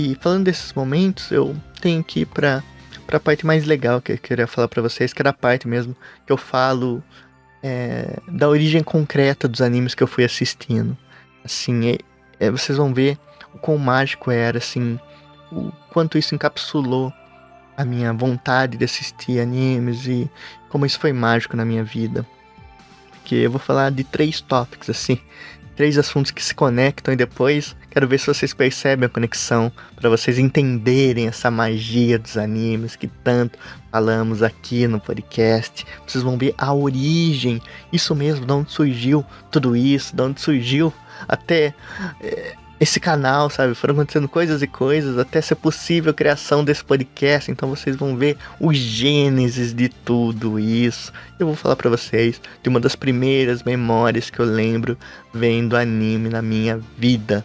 E falando desses momentos, eu tenho que ir pra parte mais legal que eu queria falar pra vocês, que era a parte mesmo que eu falo da origem concreta dos animes que eu fui assistindo. Assim, vocês vão ver o quão mágico era, assim, o quanto isso encapsulou a minha vontade de assistir animes e como isso foi mágico na minha vida. Porque eu vou falar de 3 tópicos, assim, 3 assuntos que se conectam e depois quero ver se vocês percebem a conexão, para vocês entenderem essa magia dos animes que tanto falamos aqui no podcast. Vocês vão ver a origem, isso mesmo, de onde surgiu tudo isso, de onde surgiu até esse canal, sabe? Foram acontecendo coisas e coisas até ser possível a criação desse podcast. Então vocês vão ver o gênesis de tudo isso. Eu vou falar pra vocês de uma das primeiras memórias que eu lembro vendo anime na minha vida.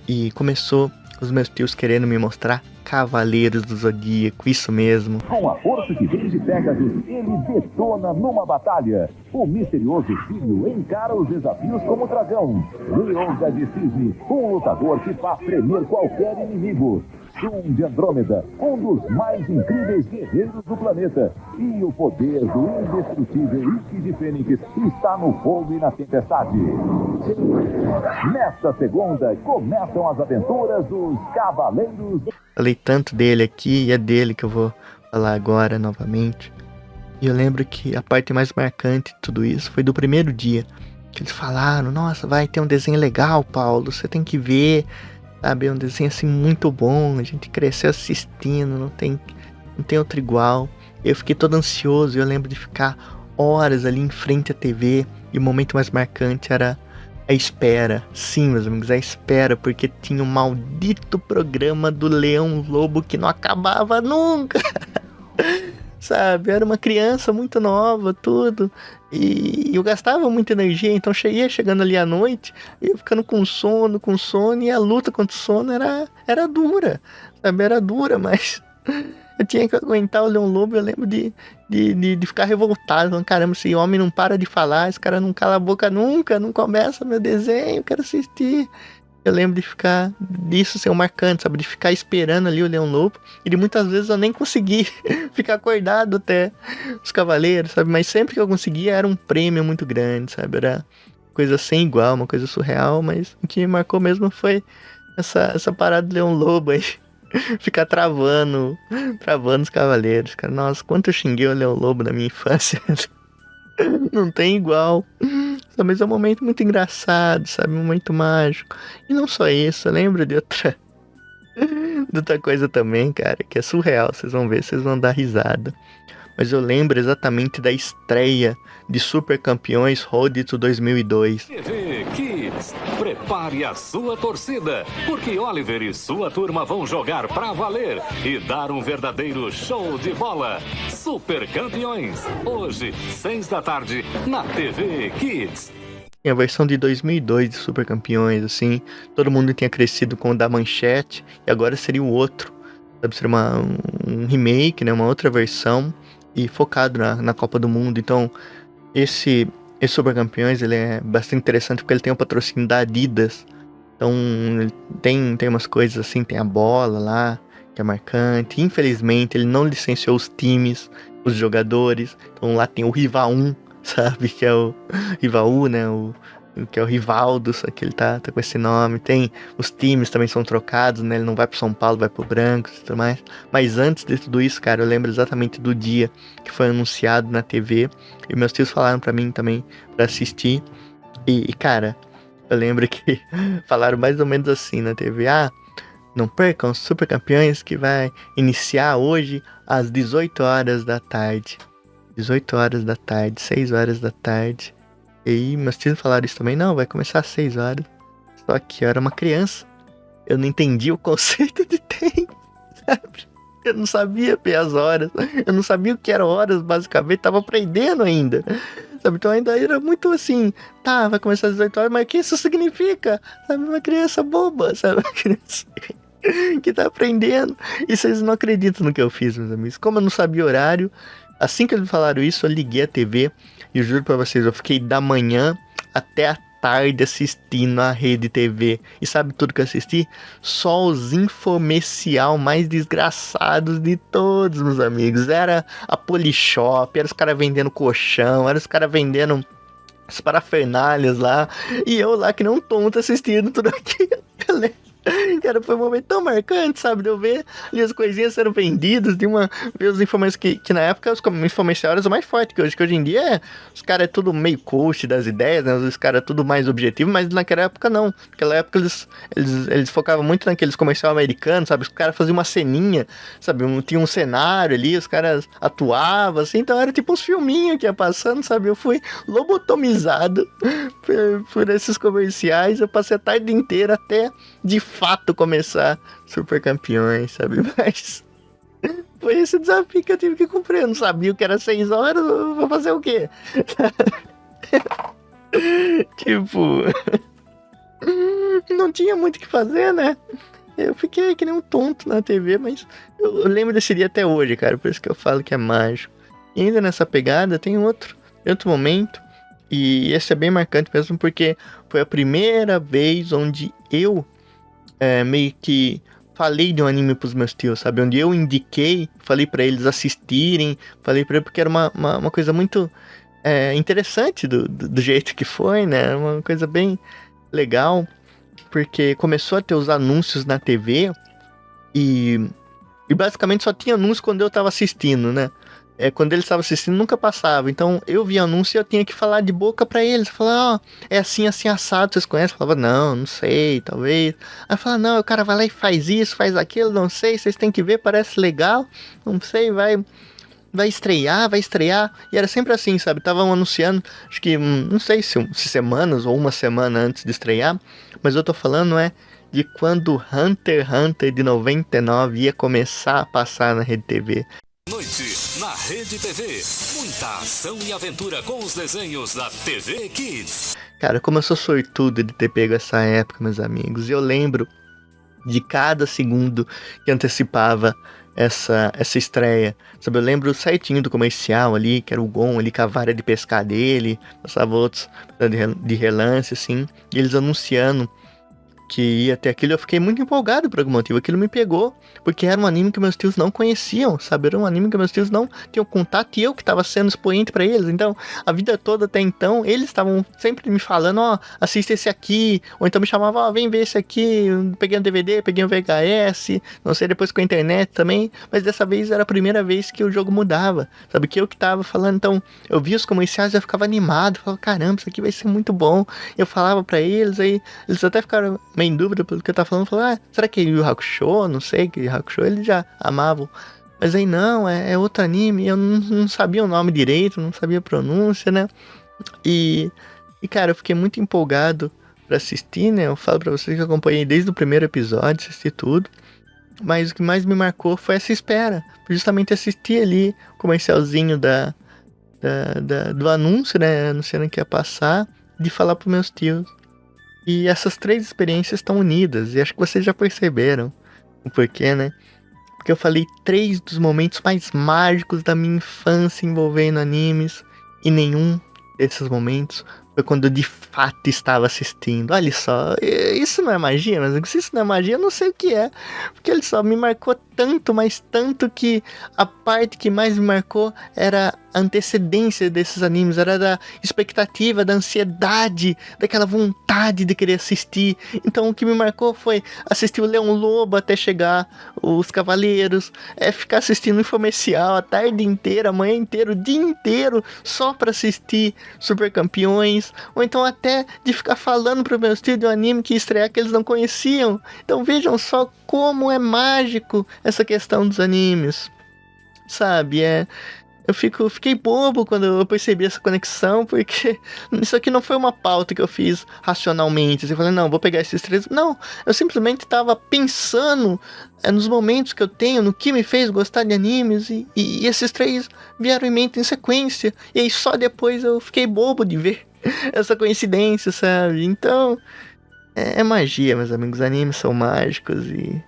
E começou os meus tios querendo me mostrar Cavaleiros do Zodíaco, isso mesmo. Com a força que vem de Pegasus, ele detona numa batalha. O misterioso filho encara os desafios como dragão. Leonga de Cisne, um lutador que faz tremer qualquer inimigo. Shun de Andrômeda, um dos mais incríveis guerreiros do planeta. E o poder do indestrutível Ikki de Fênix está no fogo e na tempestade. Nesta segunda, começam as aventuras dos Cavaleiros. Falei tanto dele aqui e é dele que eu vou falar agora novamente. E eu lembro que a parte mais marcante de tudo isso foi do primeiro dia. Que eles falaram, nossa, vai ter um desenho legal, Paulo, você tem que ver. Sabe, é um desenho assim muito bom, a gente cresceu assistindo, não tem outro igual. Eu fiquei todo ansioso, eu lembro de ficar horas ali em frente à TV. E o momento mais marcante era a espera. Sim, meus amigos, a espera, porque tinha o maldito programa do Leão Lobo que não acabava nunca. Sabe, eu era uma criança muito nova, tudo, e eu gastava muita energia, então ia chegando ali à noite, ia ficando com sono, e a luta contra o sono era dura, sabe, era dura, mas eu tinha que aguentar o Leão Lobo. Eu lembro de ficar revoltado, falando, caramba, esse homem não para de falar, esse cara não cala a boca nunca, não começa meu desenho, eu quero assistir. Eu lembro disso ser um marcante, sabe? De ficar esperando ali o Leão Lobo. E de muitas vezes eu nem consegui ficar acordado até os Cavaleiros, sabe? Mas sempre que eu conseguia era um prêmio muito grande, sabe? Era coisa sem igual, uma coisa surreal. Mas o que me marcou mesmo foi essa parada do Leão Lobo aí. Ficar travando os Cavaleiros, cara. Nossa, quanto eu xinguei o Leão Lobo na minha infância. Não tem igual. Mas é um momento muito engraçado, sabe? Um momento mágico. E não só isso, eu lembro de outra coisa também, cara, que é surreal. Vocês vão ver, vocês vão dar risada. Mas eu lembro exatamente da estreia de Super Campeões Road to 2002. TV Kids, prepare a sua torcida, porque Oliver e sua turma vão jogar pra valer e dar um verdadeiro show de bola. Super Campeões, hoje, 6 da tarde, na TV Kids. A versão de 2002 de Super Campeões, assim, todo mundo tinha crescido com o da Manchete, e agora seria o outro, sabe? Seria um remake, né, uma outra versão, e focado na Copa do Mundo. Então, esse Super Campeões, ele é bastante interessante porque ele tem o patrocínio da Adidas. Então, tem umas coisas assim, tem a bola lá, que é marcante. Infelizmente, ele não licenciou os times, os jogadores. Então, lá tem o Rival 1, sabe? Que é o Rival, né? Que é o Rivaldo, só que ele tá com esse nome. Tem os times também são trocados, né? Ele não vai pro São Paulo, vai pro Brancos e tudo mais. Mas antes de tudo isso, cara, eu lembro exatamente do dia que foi anunciado na TV. E meus tios falaram pra mim também pra assistir. E cara, eu lembro que falaram mais ou menos assim na TV. Ah, não percam os Super Campeões que vai iniciar hoje às 18 horas da tarde. 18 horas da tarde, 6 horas da tarde. E aí meus tios falaram isso também, não, vai começar às 6 horas. Só que eu era uma criança, eu não entendi o conceito de tempo, sabe? Eu não sabia ver as horas, eu não sabia o que eram horas, basicamente, tava aprendendo ainda, sabe? Então ainda era muito assim, tá, vai começar às 18 horas, mas o que isso significa? Sabe, uma criança boba, sabe? Uma criança que tá aprendendo. E vocês não acreditam no que eu fiz, meus amigos. Como eu não sabia o horário, assim que eles falaram isso, eu liguei a TV e eu juro pra vocês, eu fiquei da manhã até a tarde assistindo a Rede TV. E sabe tudo que eu assisti? Só os infomercial mais desgraçados de todos, meus amigos. Era a Polishop, era os caras vendendo colchão, era os caras vendendo as parafernálias lá. E eu lá que não tonto assistindo tudo aquilo. Cara, foi um momento tão marcante, sabe? De eu ver ali as coisinhas sendo vendidas, ver os informações que na época os infomerciais eram mais fortes que hoje em dia os caras é tudo meio coach das ideias, né? Os caras é tudo mais objetivo, mas naquela época não. Naquela época eles focavam muito naqueles comercial americanos, sabe? Os caras faziam uma ceninha, sabe? Tinha um cenário ali, os caras atuavam, assim, então era tipo uns filminhos que ia passando, sabe? Eu fui lobotomizado por esses comerciais, eu passei a tarde inteira até de fato começar Super Campeões, sabe? Mas foi esse desafio que eu tive que cumprir. Eu não sabia que era 6 horas, eu vou fazer o quê? Tipo, não tinha muito o que fazer, né? Eu fiquei que nem um tonto na TV, mas eu lembro desse dia até hoje, cara. Por isso que eu falo que é mágico. E ainda nessa pegada tem outro momento. E esse é bem marcante mesmo, porque foi a primeira vez onde eu meio que falei de um anime pros meus tios, sabe? Onde eu indiquei, falei pra eles assistirem, falei pra eles porque era uma coisa muito interessante do jeito que foi, né? Uma coisa bem legal, porque começou a ter os anúncios na TV e basicamente só tinha anúncio quando eu tava assistindo, né? Quando eles estavam assistindo, nunca passava. Então, eu via anúncio e eu tinha que falar de boca pra eles. Falar, é assim, assim, assado, vocês conhecem? Eu falava, não sei, talvez. Aí falava, não, o cara vai lá e faz isso, faz aquilo, não sei, vocês têm que ver, parece legal. Não sei, vai estrear. E era sempre assim, sabe? Estavam anunciando, acho que, não sei se semanas ou uma semana antes de estrear. Mas eu tô falando, de quando Hunter x Hunter de 99 ia começar a passar na Rede TV. Noite na Rede TV. Muita ação e aventura com os desenhos da TV Kids. Cara, como eu sou sortudo de ter pego essa época, meus amigos. Eu lembro de cada segundo que antecipava essa estreia. Sabe, eu lembro certinho do comercial ali, que era o Gon ali com a vara de pescar dele. Passava outros de relance, assim. E eles anunciando que ia ter aquilo, eu fiquei muito empolgado por algum motivo. Aquilo me pegou, porque era um anime que meus tios não conheciam, sabe? Era um anime que meus tios não tinham contato e eu que estava sendo expoente para eles. Então, a vida toda até então, eles estavam sempre me falando, assista esse aqui, ou então me chamavam, vem ver esse aqui, peguei um DVD, peguei um VHS, não sei, depois com a internet também, mas dessa vez era a primeira vez que o jogo mudava, sabe? Que eu que tava falando, então, eu via os comerciais e eu ficava animado, falava, caramba, isso aqui vai ser muito bom. Eu falava para eles, aí eles até ficaram meio em dúvida pelo que eu tava falando, falaram, será que é Yu Hakusho? Não sei, que Yu Hakusho eles já amavam. Mas aí não, é outro anime, eu não sabia o nome direito, não sabia a pronúncia, né? E cara, eu fiquei muito empolgado pra assistir, né? Eu falo pra vocês que eu acompanhei desde o primeiro episódio, assisti tudo. Mas o que mais me marcou foi essa espera. Justamente assistir ali o comercialzinho do anúncio, né? Anunciando que ia passar, de falar pros meus tios. E essas 3 experiências estão unidas, e acho que vocês já perceberam o porquê, né? Porque eu falei 3 dos momentos mais mágicos da minha infância envolvendo animes, e nenhum desses momentos foi quando eu de fato estava assistindo. Olha só, isso não é magia, mas se isso não é magia, eu não sei o que é. Porque ele só me marcou tanto, mas tanto que a parte que mais me marcou era a antecedência desses animes, era da expectativa, da ansiedade, daquela vontade de querer assistir. Então o que me marcou foi assistir o Leão Lobo até chegar os Cavaleiros, ficar assistindo infomercial a tarde inteira, a manhã inteira, o dia inteiro, só pra assistir Super Campeões, ou então até de ficar falando pro meus tios de um anime que ia estrear que eles não conheciam. Então vejam só como é mágico essa questão dos animes, sabe? Eu fiquei bobo quando eu percebi essa conexão, porque isso aqui não foi uma pauta que eu fiz racionalmente. Eu falei, não, vou pegar esses 3. Não, eu simplesmente estava pensando nos momentos que eu tenho, no que me fez gostar de animes, e esses 3 vieram em mente em sequência. E aí só depois eu fiquei bobo de ver essa coincidência, sabe? Então, é magia, meus amigos. Animes são mágicos e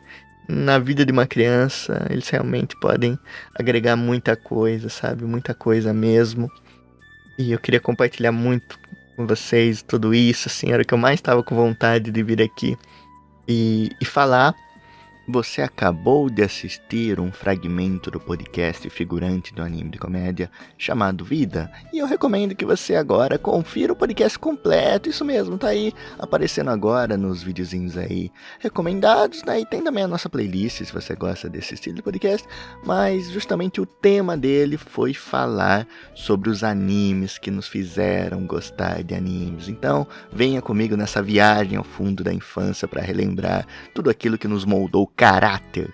na vida de uma criança, eles realmente podem agregar muita coisa, sabe? Muita coisa mesmo. E eu queria compartilhar muito com vocês tudo isso, assim, era o que eu mais estava com vontade de vir aqui e falar. Você acabou de assistir um fragmento do podcast figurante do anime de comédia chamado Vida, e eu recomendo que você agora confira o podcast completo, isso mesmo, tá aí aparecendo agora nos videozinhos aí recomendados, né? E tem também a nossa playlist se você gosta desse estilo de podcast, mas justamente o tema dele foi falar sobre os animes que nos fizeram gostar de animes. Então, venha comigo nessa viagem ao fundo da infância para relembrar tudo aquilo que nos moldou caráter